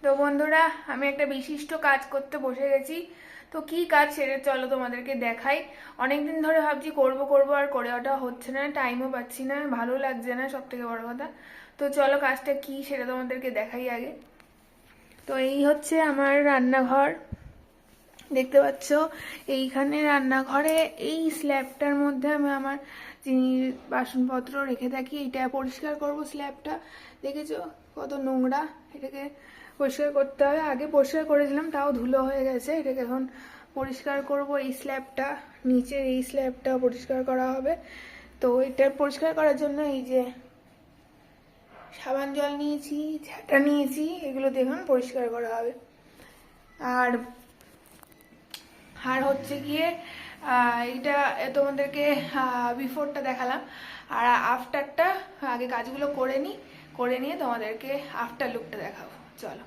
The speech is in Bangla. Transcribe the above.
তো বন্ধুরা, আমি একটা বিশিষ্ট কাজ করতে বসে গেছি। তো কি কাজ সেটা চলো তোমাদেরকে দেখাই। অনেকদিন ধরে ভাবছি করব করব, আর করে ওঠা হচ্ছে না, টাইমও পাচ্ছি না, ভালো লাগছে না, সব থেকে বড় কথা। তো চলো কাজটা কি সেটা তোমাদেরকে দেখাই আগে। তো এই হচ্ছে আমার রান্নাঘর, দেখতে পাচ্ছ। এইখানে রান্নাঘরে এই স্ল্যাবটার মধ্যে আমি আমার চিনির বাসনপত্র রেখে থাকি। এটা পরিষ্কার করব স্ল্যাবটা, দেখেছো কত নোংরা। এটাকে পরিষ্কার করতে হবে, আগে পরিষ্কার করেছিলাম তাও ধুলো হয়ে গেছে। এটাকে এখন পরিষ্কার করব। এই স্ল্যাবটা, নিচের এই স্ল্যাবটা পরিষ্কার করা হবে। তো এটা পরিষ্কার করার জন্য এই যে সাবান জল নিয়েছি, ঝাঁটা নিয়েছি, এগুলো দিয়ে এখন পরিষ্কার করা হবে। আর আর হচ্ছে গিয়ে এইটা তোমাদেরকে বিফোরটা দেখালাম, আর আফটারটা আগে কাজগুলো করে নিই, করে নিয়ে তোমাদেরকে আফটার লুকটা দেখাবো। চলো।